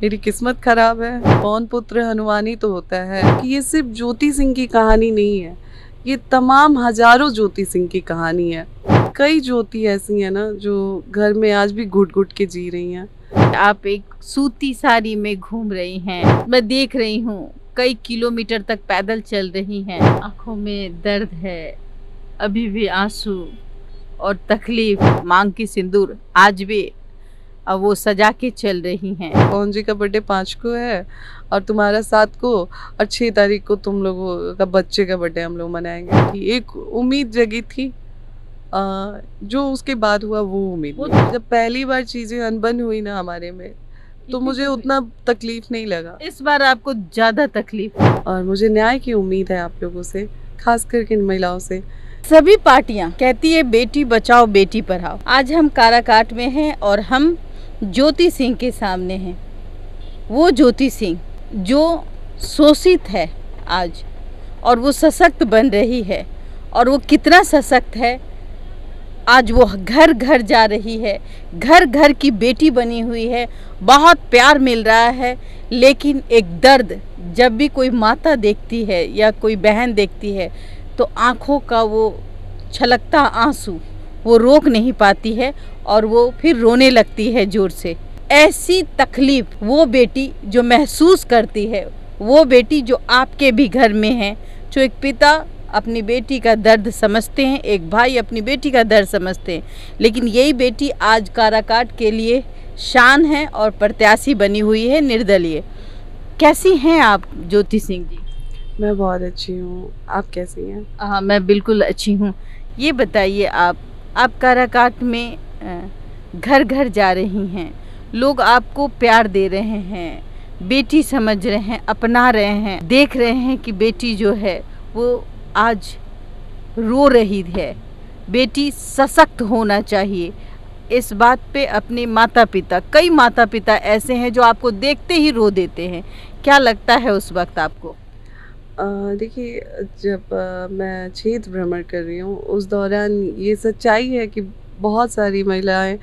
मेरी किस्मत खराब है। पवन पुत्र हनुमानी तो होता है कि ये सिर्फ ज्योति सिंह की कहानी नहीं है, ये तमाम हजारों ज्योति सिंह की कहानी है। कई ज्योति ऐसी हैं ना जो घर में आज भी घुट घुट के जी रही हैं। आप एक सूती साड़ी में घूम रही हैं, मैं देख रही हूँ कई किलोमीटर तक पैदल चल रही हैं। आंखों में दर्द है, अभी भी आंसू और तकलीफ, मांग की सिंदूर आज भी अब वो सजा के चल रही हैं। पवन जी का बर्थडे 5 को है और तुम्हारा 7 को और 6 तारीख को तुम लोगों का बच्चे का बर्थडे हम लोग मनाएंगे। एक उम्मीद जगी थी, जो उसके बाद हुआ वो उम्मीद नहीं। जब पहली बार चीजें अनबन हुई ना हमारे में, तो मुझे उतना तकलीफ नहीं लगा। इस बार आपको ज्यादा तकलीफ। और मुझे न्याय की उम्मीद है आप लोगों से, खास करके इन महिलाओं से। सभी पार्टियां कहती है बेटी बचाओ बेटी पढ़ाओ। आज हम काराकाट में हैं और हम ज्योति सिंह के सामने हैं। वो ज्योति सिंह जो शोषित है आज, और वो सशक्त बन रही है। और वो कितना सशक्त है, आज वो घर घर जा रही है, घर घर की बेटी बनी हुई है, बहुत प्यार मिल रहा है। लेकिन एक दर्द जब भी कोई माता देखती है या कोई बहन देखती है, तो आँखों का वो छलकता आंसू वो रोक नहीं पाती है और वो फिर रोने लगती है जोर से। ऐसी तकलीफ वो बेटी जो महसूस करती है, वो बेटी जो आपके भी घर में है, जो एक पिता अपनी बेटी का दर्द समझते हैं, एक भाई अपनी बेटी का दर्द समझते हैं, लेकिन यही बेटी आज काराकाट के लिए शान है और प्रत्याशी बनी हुई है, निर्दलीय। कैसी हैं आप ज्योति सिंह जी? मैं बहुत अच्छी हूँ, आप कैसी हैं? हाँ, मैं बिल्कुल अच्छी हूँ। ये बताइए, आप काराकाट में घर घर जा रही हैं, लोग आपको प्यार दे रहे हैं, बेटी समझ रहे हैं, अपना रहे हैं, देख रहे हैं कि बेटी जो है वो आज रो रही है, बेटी सशक्त होना चाहिए। इस बात पे अपने माता पिता, कई माता पिता ऐसे हैं जो आपको देखते ही रो देते हैं। क्या लगता है उस वक्त आपको? देखिए, जब मैं क्षेत्र भ्रमण कर रही हूँ उस दौरान ये सच्चाई है कि बहुत सारी महिलाएं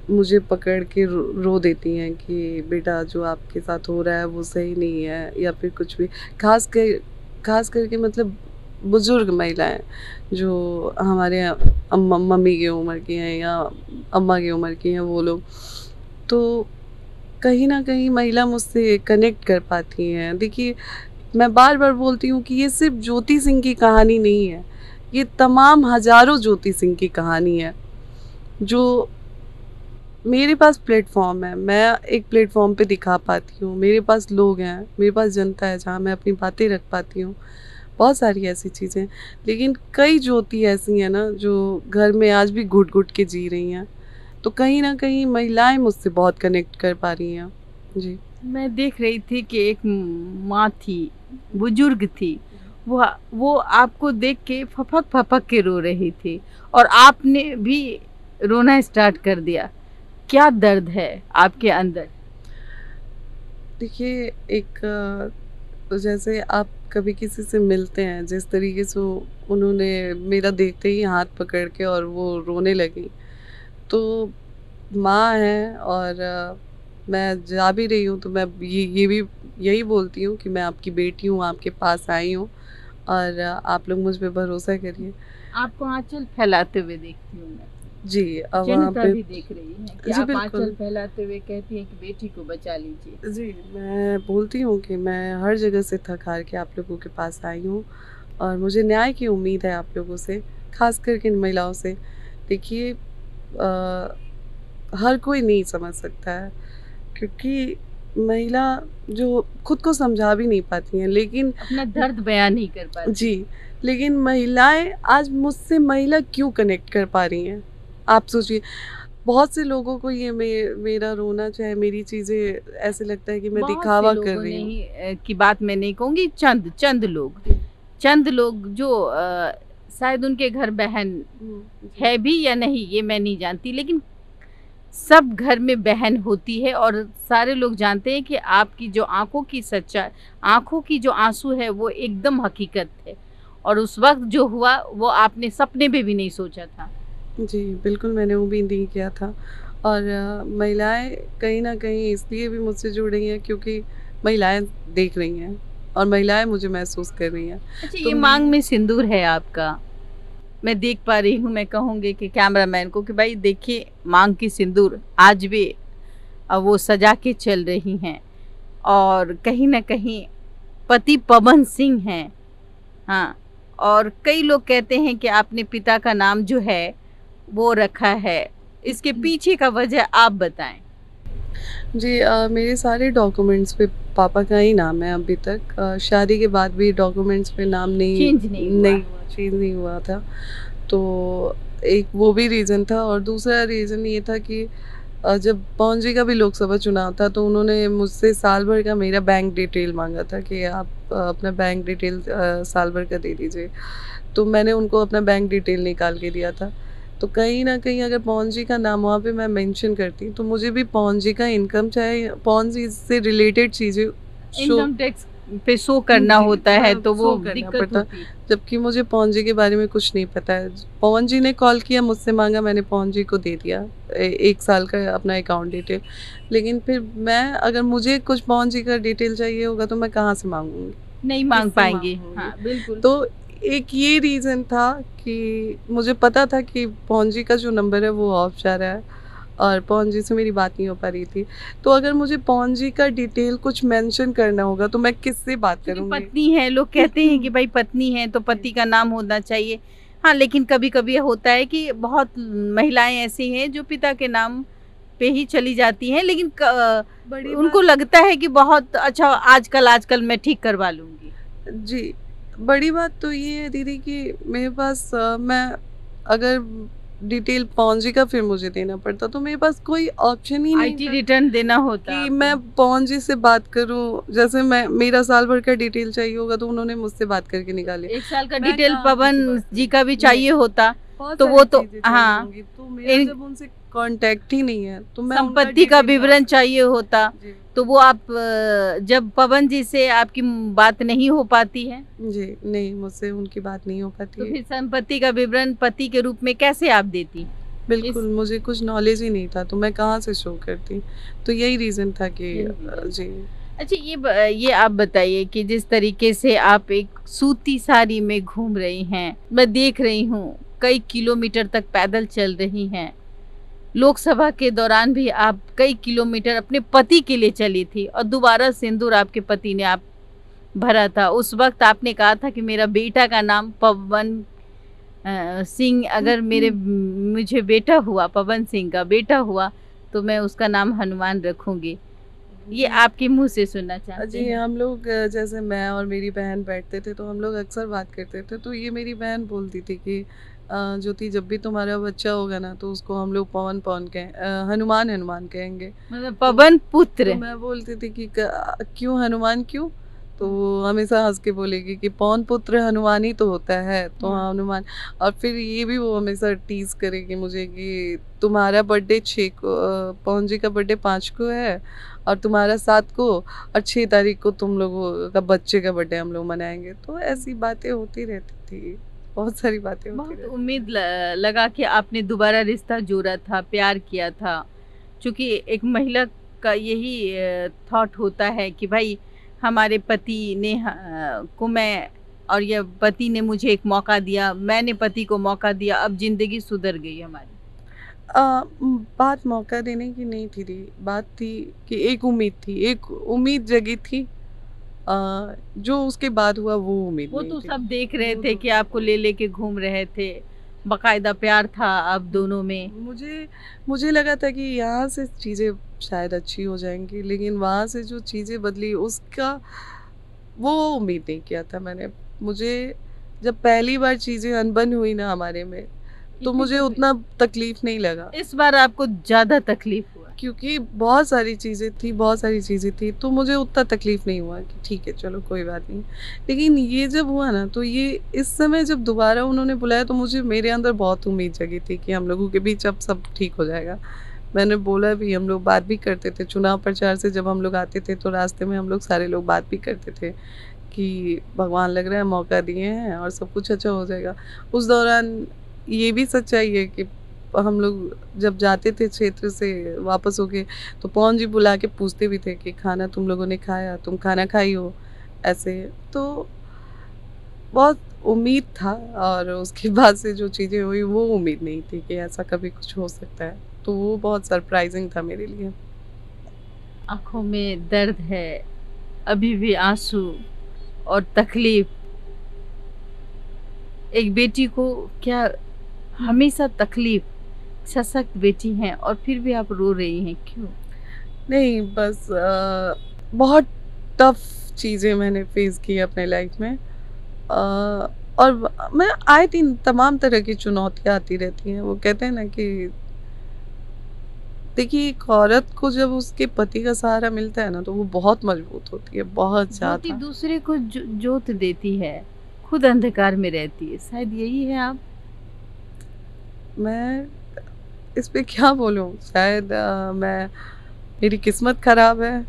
मुझे पकड़ के रो देती हैं कि बेटा जो आपके साथ हो रहा है वो सही नहीं है, या फिर कुछ भी। खास करके मतलब बुजुर्ग महिलाएं जो हमारे मम्मी की उम्र की हैं या अम्मा की उम्र की हैं, वो लोग तो कहीं ना कहीं महिला मुझसे कनेक्ट कर पाती हैं। देखिए, मैं बार बार बोलती हूँ कि ये सिर्फ ज्योति सिंह की कहानी नहीं है, ये तमाम हजारों ज्योति सिंह की कहानी है। जो मेरे पास प्लेटफॉर्म है, मैं एक प्लेटफॉर्म पे दिखा पाती हूँ, मेरे पास लोग हैं, मेरे पास जनता है जहाँ मैं अपनी बातें रख पाती हूँ। बहुत सारी ऐसी चीज़ें, लेकिन कई ज्योति ऐसी हैं ना जो घर में आज भी घुट घुट के जी रही हैं। तो कहीं ना कहीं महिलाएं मुझसे बहुत कनेक्ट कर पा रही हैं। जी, मैं देख रही थी कि एक माँ थी, बुजुर्ग थी, वो आपको देख के फपक फपक के रो रही थी और आपने भी रोना स्टार्ट कर दिया। क्या दर्द है आपके अंदर? देखिए, एक जैसे आप कभी किसी से मिलते हैं, जिस तरीके से उन्होंने मेरा देखते ही हाथ पकड़ के और वो रोने लगी, तो माँ है और मैं जा भी रही हूँ तो मैं ये भी यही बोलती हूँ कि मैं आपकी बेटी हूँ, आपके पास आई हूँ और आप लोग मुझ पे भरोसा करिए। आपको आंचल फैलाते हुए देखती हूँ मैं। जी, अब वहाँ जनता पे भी देख रही है कि जी आप बिल्कुल। आंचल फैलाते हुए कहती हैं कि बेटी को बचा लीजिए। जी, मैं बोलती हूँ कि मैं हर जगह से थक हार के आप लोगों के पास आई हूँ और मुझे न्याय की उम्मीद है आप लोगों से, खास करके इन महिलाओं से। देखिए, हर कोई नहीं समझ सकता है, क्योंकि महिला जो खुद को समझा भी नहीं पाती हैं, लेकिन अपना दर्द बयान नहीं कर पाती। जी, लेकिन महिलाएं आज मुझसे महिला क्यों कनेक्ट कर पा रही हैं, आप सोचिए। बहुत से लोगों को ये मेरा रोना, चाहे मेरी चीज़ें, ऐसे लगता है कि मैं दिखावा कर रही हूँ। की बात मैं नहीं कहूँगी, चंद लोग जो शायद उनके घर बहन है भी या नहीं ये मैं नहीं जानती, लेकिन सब घर में बहन होती है और सारे लोग जानते हैं कि आपकी जो आंखों की सच्चाई, आंखों की जो आंसू है वो एकदम हकीकत है। और उस वक्त जो हुआ वो आपने सपने में भी नहीं सोचा था। जी, बिल्कुल मैंने उम्मीद नहीं किया था और महिलाएं कहीं ना कहीं इसलिए भी मुझसे जुड़ रही हैं क्योंकि महिलाएं देख रही हैं और महिलाएं मुझे महसूस कर रही हैं। अच्छा, तो ये मांग में सिंदूर है आपका, मैं देख पा रही हूँ। मैं कहूँगी कि कैमरामैन को कि भाई देखिए, मांग की सिंदूर आज भी वो सजा के चल रही हैं, और कहीं ना कहीं पति पवन सिंह हैं। हाँ, और कई लोग कहते हैं कि आपने पिता का नाम जो है वो रखा है, इसके पीछे का वजह आप बताएं। जी मेरे सारे डॉक्यूमेंट्स पे पापा का ही नाम है अभी तक। शादी के बाद भी डॉक्यूमेंट्स पे नाम चेंज नहीं हुआ। चेंज नहीं हुआ था। तो एक वो भी रीज़न था और दूसरा रीज़न ये था कि जब पवन जी का भी लोकसभा चुनाव था तो उन्होंने मुझसे साल भर का मेरा बैंक डिटेल मांगा था कि आप अपना बैंक डिटेल साल भर का दे दीजिए। तो मैंने उनको अपना बैंक डिटेल निकाल के दिया था। तो कहीं न कहीं अगर पवन जी का नाम वहाँ पे मैं मेंशन करती तो मुझे भी पवन जी का इनकम, चाहे पवन जी से रिलेटेड चीज़ें शो इनकम टैक्स पे शो करना जी, होता है तो वो शो करना दिक्कत पड़ता। होती है। जबकि मुझे पवन जी के बारे में कुछ नहीं पता है। पवन जी ने कॉल किया, मुझसे माँगा, मैंने पवन जी को दे दिया 1 साल का अपना अकाउंट डिटेल। लेकिन फिर मैं, अगर मुझे कुछ पवन जी का डिटेल चाहिए होगा तो मैं कहाँ से माँगूँगी? नहीं मांग किससे पाएंगे। माँगूँगी? हाँ बिल्कुल। तो एक ये रीज़न था कि मुझे पता था कि पवन जी का जो नंबर है वो ऑफ जा रहा है और पवन जी से मेरी बात नहीं हो पा रही थी। तो अगर मुझे पवन जी का डिटेल कुछ मेंशन करना होगा तो मैं किससे बात क्योंकि करूँगी? पत्नी है, लोग कहते हैं कि भाई पत्नी है तो पति का नाम होना चाहिए। हाँ, लेकिन कभी कभी होता है कि बहुत महिलाएं ऐसी हैं जो पिता के नाम पे ही चली जाती हैं, लेकिन बड़ी उनको बात लगता है कि बहुत अच्छा, आजकल मैं ठीक करवा लूंगी। जी, बड़ी बात तो ये है दीदी कि मेरे पास मैं अगर डिटेल पवन जी का फिर मुझे देना पड़ता तो मेरे पास कोई ऑप्शन ही नहीं आईटी था रिटर्न देना होता कि आपको। मैं पवन जी से बात करूं। जैसे मैं, मेरा साल भर का डिटेल चाहिए होगा तो उन्होंने मुझसे बात करके निकाले। एक साल का मैं डिटेल कहाँ किसी पवन बात जी करूं? का भी चाहिए होता बहुत तो सारी वो तो चीजें चाहिए हाँ, होंगी तो मेरा इन जब उनसे कांटेक्ट ही नहीं है तो मैं उनका संपत्ति का डिटेल विवरण कहाँ चाहिए होता। से? जी तो वो आप जब पवन जी से आपकी बात नहीं हो पाती है जी, नहीं, मुझसे उनकी बात नहीं हो पाती तो है। फिर संपत्ति का विवरण पति के रूप में कैसे आप देती? इस बिल्कुल, मुझे कुछ नॉलेज ही नहीं था तो मैं कहाँ से शो करती। तो यही रीज़न था कि यही रीज़न। जी। अच्छा, ये आप बताइए कि जिस तरीके से आप एक सूती साड़ी में घूम रही हैं, मैं देख रही हूँ कई किलोमीटर तक पैदल चल रही हैं। लोकसभा के दौरान भी आप कई किलोमीटर अपने पति के लिए चली थी और दोबारा सिंदूर आपके पति ने आप भरा था। उस वक्त आपने कहा था कि मेरा बेटा का नाम पवन सिंह, अगर मुझे बेटा हुआ, पवन सिंह का बेटा हुआ तो मैं उसका नाम हनुमान रखूंगी। ये आपके मुंह से सुनना चाहते जी, हैं। हम लोग जैसे मैं और मेरी बहन बैठते थे तो हम लोग अक्सर बात करते थे तो ये मेरी बहन बोलती थी कि ज्योति, जब भी तुम्हारा बच्चा होगा ना तो उसको हम लोग पवन पवन हनुमान हनुमान कहेंगे। मतलब पवन तो पुत्र। मैं बोलती थी कि क्यों हनुमान क्यों? तो वो हमेशा हंस के बोलेगी कि पवन पुत्र हनुमान ही तो होता है तो हाँ। हनुमान। और फिर ये भी वो हमेशा टीज करेगी मुझे कि तुम्हारा बर्थडे 6 को, पवन जी का बर्थडे 5 को है और तुम्हारा 7 को, और 6 तारीख को तुम लोगों का बच्चे का बर्थडे हम लोग मनाएंगे। तो ऐसी बातें होती रहती थी, बहुत सारी बातें होती बहुत रहती। उम्मीद लगा कि आपने दोबारा रिश्ता जोड़ा था, प्यार किया था। क्योंकि एक महिला का यही थॉट होता है कि भाई हमारे पति ने को मैं, और ये पति ने मुझे एक मौका दिया, मैंने पति को मौका दिया, अब जिंदगी सुधर गई हमारी। बात मौका देने की नहीं थी दी, बात थी कि एक उम्मीद थी, एक उम्मीद जगी थी। जो उसके बाद हुआ वो उम्मीद वो नहीं तो थी। सब देख रहे वो थे तो कि आपको ले लेके घूम रहे थे, बकायदा प्यार था आप दोनों में। मुझे लगा था कि यहाँ से चीज़ें शायद अच्छी हो जाएंगी, लेकिन वहाँ से जो चीज़ें बदली उसका वो उम्मीद नहीं किया था मैंने। मुझे जब पहली बार चीज़ें अनबन हुई ना हमारे में तो मुझे उतना तकलीफ नहीं लगा इस बार आपको ज्यादा तकलीफ हुआ। क्योंकि बहुत सारी चीज़ें थी तो मुझे उतना तकलीफ नहीं हुआ कि ठीक है चलो कोई बात नहीं। लेकिन ये जब हुआ ना तो ये इस समय जब दोबारा उन्होंने बुलाया तो मुझे, मेरे अंदर बहुत उम्मीद जगी थी कि हम लोगों के बीच अब सब ठीक हो जाएगा। मैंने बोला भी, हम लोग बात भी करते थे चुनाव प्रचार से, जब हम लोग आते थे तो रास्ते में हम लोग सारे लोग बात भी करते थे कि भगवान लग रहा है मौका दिए हैं और सब कुछ अच्छा हो जाएगा। उस दौरान ये भी सच्चाई है कि हम लोग जब जाते थे क्षेत्र से वापस होके, तो पवन जी बुला के पूछते भी थे कि खाना तुम लोगों ने खाया, तुम खाना खाई हो, ऐसे। तो बहुत उम्मीद था, और उसके बाद से जो चीज़ें हुई वो उम्मीद नहीं थी कि ऐसा कभी कुछ हो सकता है। तो वो बहुत सरप्राइज़िंग था मेरे लिए। आँखों में दर्द है, अभी भी आँसू और तकलीफ। एक बेटी को क्या हमेशा तकलीफ, सशक्त बेटी हैं और फिर भी आप रो रही हैं, क्यों? नहीं, बस बहुत टफ़ चीज़ें मैंने फ़ेस की अपने लाइफ़ में। और मैं आए दिन तमाम तरह की चुनौतियाँ आती रहती हैं। वो कहते हैं ना कि देखिए, एक औरत को जब उसके पति का सहारा मिलता है ना, तो वो बहुत मजबूत होती है, बहुत ज्योति ज़्यादा। दूसरे को जोत देती है, खुद अंधकार में रहती है, शायद यही है आप। मैं इस पे क्या बोलूँ? शायद मैं मेरी किस्मत ख़राब है,